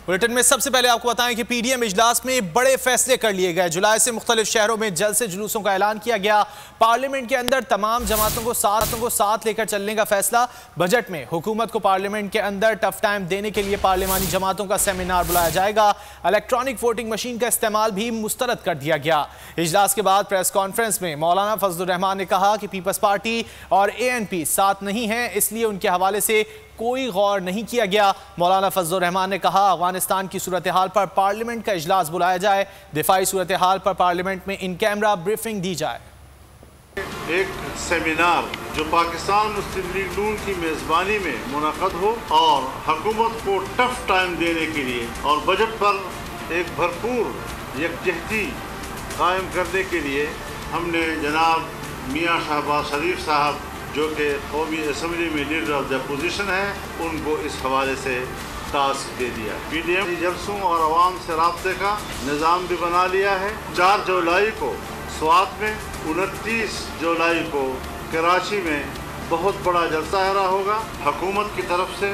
Bulletin में सबसे पहले आपको बताएं कि पीडीएम इजलास में बड़े फैसले कर लिए गए। जुलाई से मुख्तलिफ शहरों में जलसे जुलूसों का ऐलान किया गया। पार्लियामेंट के अंदर तमाम जमातों को साथ लेकर चलने का फैसला। बजट में हुकूमत को पार्लियामेंट के अंदर टफ टाइम देने के लिए पार्लियामानी जमातों का सेमिनार बुलाया जाएगा। इलेक्ट्रॉनिक वोटिंग मशीन का इस्तेमाल भी मुस्तरद कर दिया गया। इजलास के बाद प्रेस कॉन्फ्रेंस में मौलाना फजलुर रहमान ने कहा कि पीपल्स पार्टी और एएनपी साथ नहीं है, इसलिए उनके हवाले से कोई गौर नहीं किया गया। मौलाना फजलुर रहमान ने कहा अफगानिस्तान की सूरत हाल पर पार्लियामेंट का इजलास बुलाया जाए, दिफाई सूरत हाल पर पार्लियामेंट में इन कैमरा ब्रीफिंग दी जाए। एक सेमिनार जो पाकिस्तान मुस्लिम लीग नून की मेज़बानी में मुनक़द हो और हुकूमत को टफ टाइम देने के लिए और बजट पर एक भरपूर यकजहती कायम करने के लिए हमने जनाब मियाँ शहबाज शरीफ साहब जो कि कौमी असम्बली में लीडर ऑफ द अपोजिशन है, उनको इस हवाले से टास्क दे दिया। पीडीएम जलसों और आवाम से राब्ते का निज़ाम भी बना लिया है। 4 जुलाई को स्वात में, 29 जुलाई को कराची में बहुत बड़ा जलसा हरा होगा। हुकूमत की तरफ से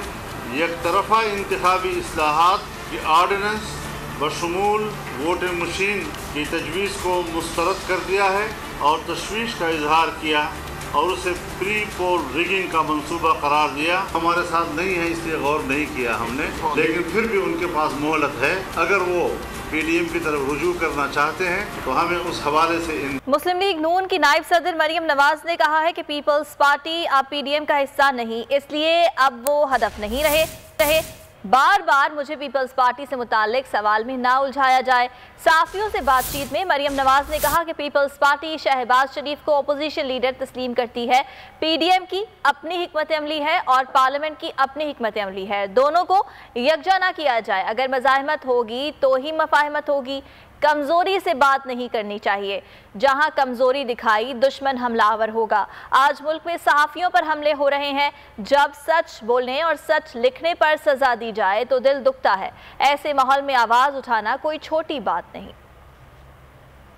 एक तरफा इंतखाबी इस्लाहात की आर्डिनेंस बशमूल वोटिंग मशीन की तजवीज़ को मुस्तरद कर दिया है और तशवीश का इजहार किया और उसे प्री पोल रिगिंग का मंसूबा करार दिया। हमारे साथ नहीं है इसलिए गौर नहीं किया हमने, लेकिन फिर भी उनके पास मोहलत है। अगर वो पीडीएम की तरफ रुजू करना चाहते हैं तो हमें उस हवाले से मुस्लिम लीग नून की नायब सदर मरियम नवाज ने कहा है कि पीपल्स पार्टी अब पीडीएम का हिस्सा नहीं, इसलिए अब वो हदफ नहीं रहे। बार बार मुझे पीपल्स पार्टी से मुताल्लिक सवाल में ना उलझाया जाए। साफियों से बातचीत में मरियम नवाज ने कहा कि पीपल्स पार्टी शहबाज शरीफ को अपोजिशन लीडर तस्लीम करती है। पीडीएम की अपनी हिकमत अमली है और पार्लियामेंट की अपनी हिकमत अमली है, दोनों को यकजा ना किया जाए। अगर मज़ाहमत होगी तो ही मफाहमत होगी। कमज़ोरी से बात नहीं करनी चाहिए, जहां कमज़ोरी दिखाई दुश्मन हमलावर होगा। आज मुल्क में सहाफ़ियों पर हमले हो रहे हैं। जब सच बोलने और सच लिखने पर सज़ा दी जाए तो दिल दुखता है। ऐसे माहौल में आवाज़ उठाना कोई छोटी बात नहीं।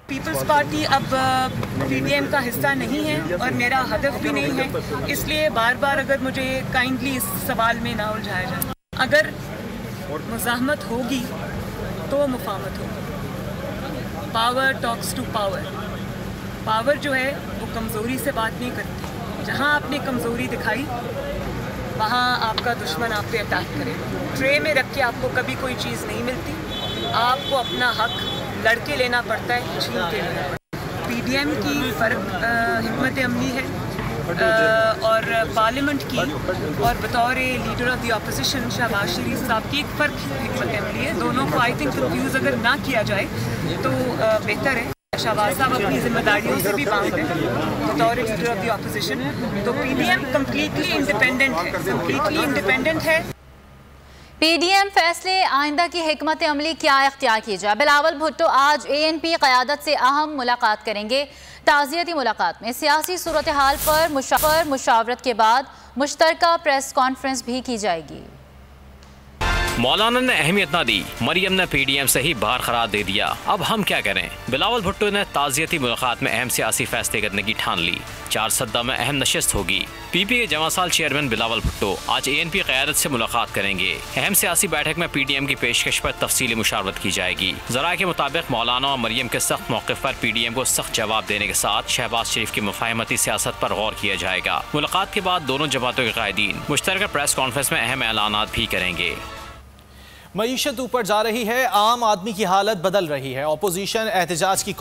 पीपल्स पार्टी अब पीडीएम का हिस्सा नहीं है और मेरा हदफ भी नहीं है, इसलिए बार बार अगर मुझे काइंडली इस सवाल में ना उलझाया जाए। अगर मुज़ाहमत होगी तो मुफाहमत होगी। Power talks to power. Power जो है वो कमज़ोरी से बात नहीं करती। जहाँ आपने कमज़ोरी दिखाई वहाँ आपका दुश्मन आप पे अटैक करेगा। ट्रे में रख के आपको कभी कोई चीज़ नहीं मिलती, आपको अपना हक लड़के लेना पड़ता है, छीन के लेना पड़ता है। पीडीएम की फ़र्क हिम्मत अमली है और पार्लियामेंट की और बतौर leader of the opposition Shahbaz Sharif साहब की एक फ़र्क हिम्मत अमली है। दोनों को आई थिंक कंफ्यूज अगर ना किया जाए तो बेहतर है। शहबाज साहब अपनी जिम्मेदारियों से भी बांध हैं बतौर लीडर ऑफ द अपोजिशन। तो पीडीएम कम्प्लीटली इंडिपेंडेंट है, कम्प्लीटली इंडिपेंडेंट है। पीडीएम फैसले आइंदा की हिकमत अमली क्या इख्तियार की जाए। बिलावल भुट्टो आज एएनपी क़यादत से अहम मुलाकात करेंगे। ताज़ियती मुलाकात में सियासी सूरत हाल पर मुशावरत के बाद मुश्तरका प्रेस कॉन्फ्रेंस भी की जाएगी। मौलाना ने अहमियत ना दी, मरियम ने पीडीएम से ही बाहर करार दे दिया। अब हम क्या करें। बिलावल भुट्टो ने ताज़ियती मुलाकात में अहम सियासी फैसले करने की ठान ली। 4 सद्दा में अहम नशिस्त होगी। पीपी के जमासाल चेयरमैन बिलावल भुट्टो आज एएनपी क़यादत से मुलाकात करेंगे। अहम सियासी बैठक में पीडीएम की पेशकश पर तफसीली मुशावरत की जाएगी। ज़राए के मुताबिक मौलाना और मरियम के सख्त मौक़िफ़ पर पीडीएम को सख्त जवाब देने के साथ शहबाज शरीफ की मुफाहमती सियासत पर गौर किया जाएगा। मुलाकात के बाद दोनों जमातों के कायदीन मुश्तरका प्रेस कॉन्फ्रेंस में अहम ऐलानात भी करेंगे। मईशत ऊपर जा रही है, आम आदमी की हालत बदल रही है। अपोजिशन एहतजाज की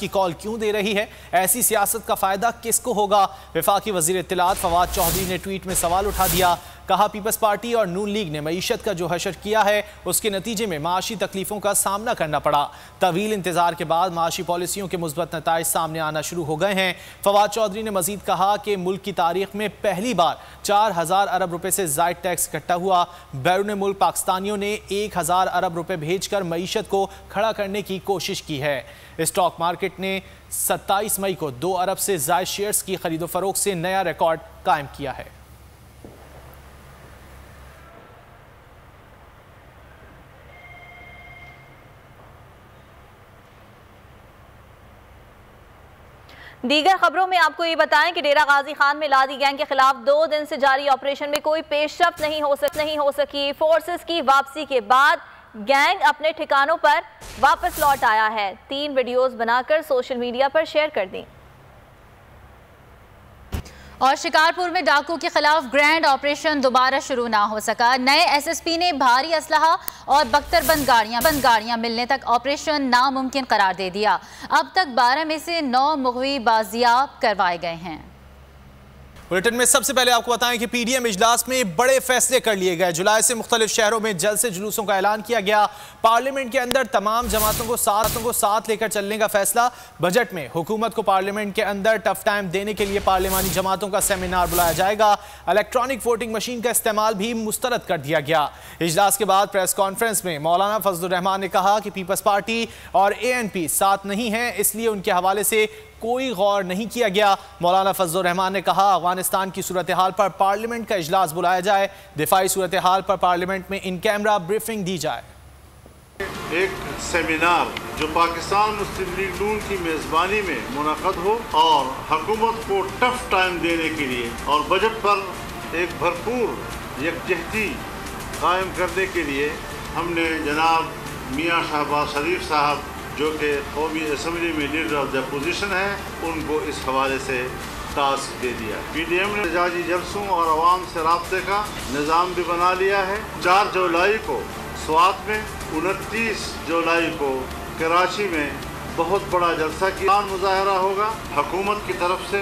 कॉल क्यों दे रही है? ऐसी सियासत का फायदा किसको होगा? वफाकी वजीर इत्तलात फवाद चौधरी ने ट्वीट में सवाल उठा दिया। कहा पीपल्स पार्टी और नून लीग ने मईशत का जो हशर किया है उसके नतीजे में माशी तकलीफों का सामना करना पड़ा। तवील इंतजार के बाद माशी पॉलिसियों के मुस्बत नताइज सामने आना शुरू हो गए हैं। फवाद चौधरी ने मजीद कहा कि मुल्क की तारीख में पहली बार 4000 अरब रुपए से ज़ायद टैक्स इकट्ठा हुआ। बैरून मुल्क पाकिस्तानियों ने 1000 अरब रुपए भेजकर मईशत को खड़ा करने की कोशिश की है। स्टॉक मार्केट ने 27 मई को 2 अरब से ज़ायद शेयर्स की खरीदो फरोख्त से नया रिकॉर्ड कायम किया है। दीगर खबरों में आपको ये बताएं कि डेरा गाजी खान में लादी गैंग के खिलाफ 2 दिन से जारी ऑपरेशन में कोई पेशरफ्त नहीं हो सकी। फोर्सेस की वापसी के बाद गैंग अपने ठिकानों पर वापस लौट आया है। 3 वीडियोस बनाकर सोशल मीडिया पर शेयर कर दी। और शिकारपुर में डाकू के खिलाफ ग्रैंड ऑपरेशन दोबारा शुरू ना हो सका। नए एसएसपी ने भारी असलहा और बख्तरबंद गाड़ियां मिलने तक ऑपरेशन नामुमकिन करार दे दिया। अब तक 12 में से 9 मुग़वी बाजियाब करवाए गए हैं। बुलेटिन में सबसे पहले आपको बताएं कि पीडीएम इजलास में बड़े फैसले कर लिए गए। जुलाई से मुख्तलिफ शहरों में जलसे जुलूसों का ऐलान किया गया। पार्लियामेंट के अंदर तमाम जमातों को साथ लेकर चलने का फैसला। बजट में हुकूमत को पार्लियामेंट के अंदर टफ टाइम देने के लिए पार्लियामानी जमातों का सेमिनार बुलाया जाएगा। इलेक्ट्रॉनिक वोटिंग मशीन का इस्तेमाल भी मुस्तरद कर दिया गया। इजलास के बाद प्रेस कॉन्फ्रेंस में मौलाना फजलुर रहमान ने कहा कि पीपल्स पार्टी और ANP साथ नहीं है, इसलिए उनके हवाले से कोई गौर नहीं किया गया। मौलाना फजलुर रहमान ने कहा अफगानिस्तान की सूरत हाल पर पार्लियामेंट का इजलास बुलाया जाए, दिफाई सूरत हाल पर पार्लियामेंट में इन कैमरा ब्रीफिंग दी जाए। एक सेमिनार जो पाकिस्तान मुस्लिम लीग नून की मेज़बानी में मुनक़द हो और हुकूमत को टफ टाइम देने के लिए और बजट पर एक भरपूर यकजहती कायम करने के लिए हमने जनाब मियाँ शहबाज शरीफ साहब जो कि कौमी असम्बली में लीडर ऑफ द अपोजिशन है, उनको इस हवाले से टास्क दे दिया। पीडीएम ने एहतजाजी जलसों और आवाम से राब्ते का निज़ाम भी बना लिया है। 4 जुलाई को स्वात में, 29 जुलाई को कराची में बहुत बड़ा जलसा किया मुजाहरा होगा। हुकूमत की तरफ से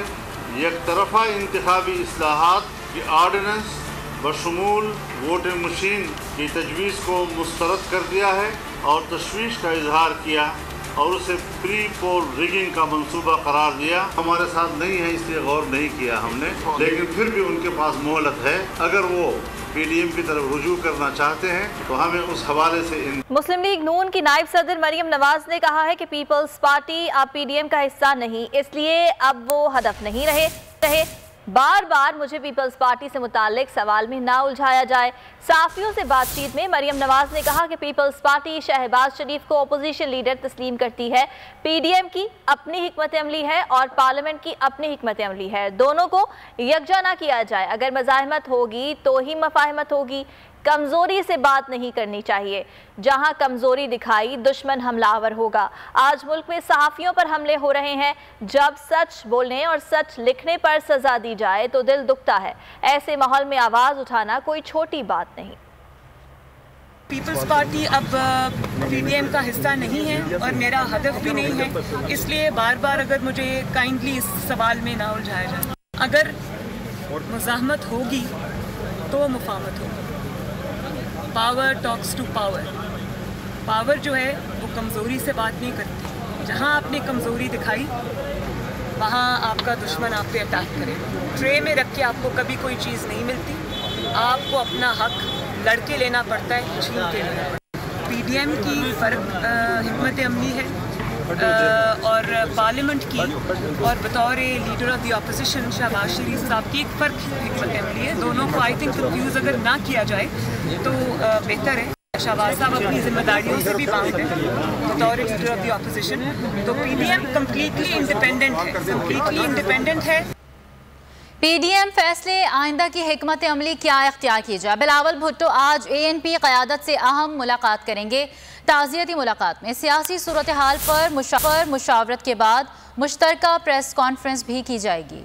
एक तरफा इंतखाबी इस्लाहात की आर्डिनेंस बशमूल वोटिंग मशीन की तजवीज़ को मुस्तरद कर दिया है और तशवीश का इजहार किया और उसे प्री पोल रिगिंग का मंसूबा करार दिया। हमारे साथ नहीं है इसलिए गौर नहीं किया हमने, लेकिन फिर भी उनके पास मोहलत है। अगर वो पीडीएम की तरफ रुजू करना चाहते हैं तो हमें उस हवाले से मुस्लिम लीग नून की नायब सदर मरियम नवाज ने कहा है कि पीपल्स पार्टी अब पीडीएम का हिस्सा नहीं, इसलिए अब वो हदफ नहीं रहे। बार बार मुझे पीपल्स पार्टी से मुताल्लिक सवाल में ना उलझाया जाए। साफियों से बातचीत में मरियम नवाज ने कहा कि पीपल्स पार्टी शहबाज शरीफ को अपोजिशन लीडर तस्लीम करती है। पीडीएम की अपनी हिकमत अमली है और पार्लियामेंट की अपनी हिकमत अमली है, दोनों को यकजा ना किया जाए। अगर मज़ाहमत होगी तो ही मफाहमत होगी। कमज़ोरी से बात नहीं करनी चाहिए, जहां कमज़ोरी दिखाई दुश्मन हमलावर होगा। आज मुल्क में सहाफ़ियों पर हमले हो रहे हैं। जब सच बोलने और सच लिखने पर सज़ा दी जाए तो दिल दुखता है। ऐसे माहौल में आवाज़ उठाना कोई छोटी बात नहीं। पीपल्स पार्टी अब पीडीएम का हिस्सा नहीं है और मेरा हदफ भी नहीं है, इसलिए बार बार अगर मुझे काइंडली इस सवाल में ना उलझाया जाए। अगर मुज़ाहमत होगी तो मुफाहमत होगी। Power talks to power. Power जो है वो कमज़ोरी से बात नहीं करती। जहाँ आपने कमज़ोरी दिखाई वहाँ आपका दुश्मन आप पे अटैक करेगा। ट्रे में रख के आपको कभी कोई चीज़ नहीं मिलती, आपको अपना हक लड़के लेना पड़ता है, छीन के लेना पड़ता है। पीडीएम की फ़र्क हिकमत अमली है और पार्लियामेंट की और बतौर leader of the opposition Shahbaz Sharif साहब की एक फ़र्क हिकमत अमली है। दोनों को आई थिंक कंफ्यूज अगर ना किया जाए तो बेहतर है। शहबाज साहब अपनी जिम्मेदारियों से भी बात है बतौर लीडर ऑफ द अपोजिशन। तो पीडीएम कम्प्लीटली इंडिपेंडेंट है। पीडीएम फैसले आइंदा की हिकमत अमली क्या इख्तियार की जाए। बिलावल भुट्टो आज ANP क़यादत से अहम मुलाकात करेंगे। ताज़ियती मुलाकात में सियासी सूरत हाल पर मुशावरत के बाद मुश्तरका प्रेस कॉन्फ्रेंस भी की जाएगी।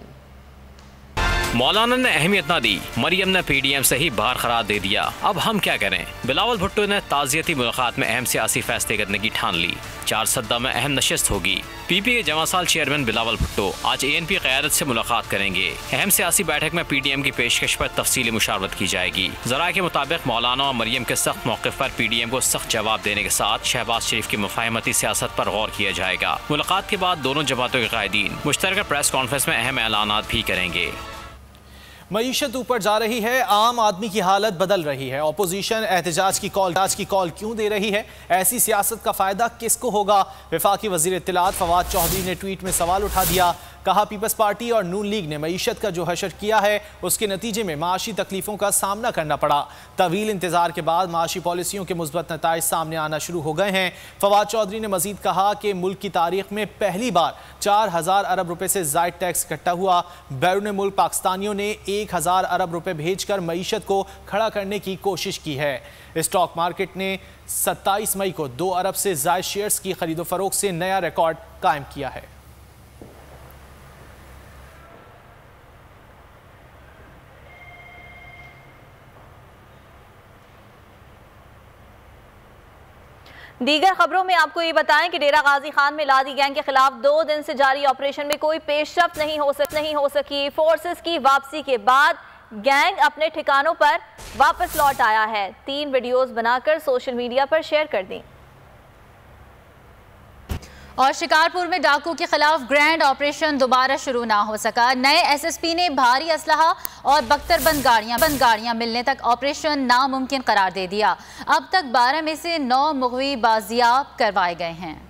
मौलाना ने अहमियत ना दी, मरियम ने पीडीएम से ही बाहर करार दे दिया। अब हम क्या करें। बिलावल भुट्टो ने ताज़ियती मुलाकात में अहम सियासी फैसले करने की ठान ली। 4 सद्दा में अहम नशिस्त होगी। पीपी के जमासाल चेयरमैन बिलावल भुट्टो आज ANP क़यादत से मुलाकात करेंगे। अहम सियासी बैठक में पीडीएम की पेशकश पर तफसीली मुशावरत की जाएगी। ज़राए के मुताबिक मौलाना और मरियम के सख्त मौक़िफ़ पर पीडीएम को सख्त जवाब देने के साथ शहबाज शरीफ की मुफाहमती सियासत पर गौर किया जाएगा। मुलाकात के बाद दोनों जमातों के कायदीन मुश्तरका प्रेस कॉन्फ्रेंस में अहम ऐलानात भी करेंगे। मईशत ऊपर जा रही है, आम आदमी की हालत बदल रही है। अपोजिशन एहतजाज की कॉल क्यों दे रही है? ऐसी सियासत का फायदा किसको होगा? वफाकी वजीर इत्तलात फवाद चौधरी ने ट्वीट में सवाल उठा दिया। कहा पीपल्स पार्टी और नून लीग ने मईशत का जो हशर किया है उसके नतीजे में माशी तकलीफों का सामना करना पड़ा। तवील इंतजार के बाद माशी पॉलिसियों के मुस्बत नताइज सामने आना शुरू हो गए हैं। फवाद चौधरी ने मजीद कहा कि मुल्क की तारीख में पहली बार 4000 अरब रुपए से जायद टैक्स इकट्ठा हुआ। बैरून मुल्क पाकिस्तानियों ने 1000 अरब रुपए भेजकर मईशत को खड़ा करने की कोशिश की है। स्टॉक मार्केट ने 27 मई को 2 अरब से जायद शेयर्स की खरीदो फरोख्त से नया रिकॉर्ड कायम किया है। दीगर खबरों में आपको ये बताएं कि डेरा गाजी खान में लादी गैंग के खिलाफ 2 दिन से जारी ऑपरेशन में कोई पेशरफ्त नहीं हो सकी। फोर्सेस की वापसी के बाद गैंग अपने ठिकानों पर वापस लौट आया है। 3 वीडियोस बनाकर सोशल मीडिया पर शेयर कर दी। और शिकारपुर में डाकू के खिलाफ ग्रैंड ऑपरेशन दोबारा शुरू ना हो सका। नए एसएसपी ने भारी असलहा और बख्तरबंद गाड़ियां मिलने तक ऑपरेशन नामुमकिन करार दे दिया। अब तक 12 में से 9 मुग़वी बाजियाब करवाए गए हैं।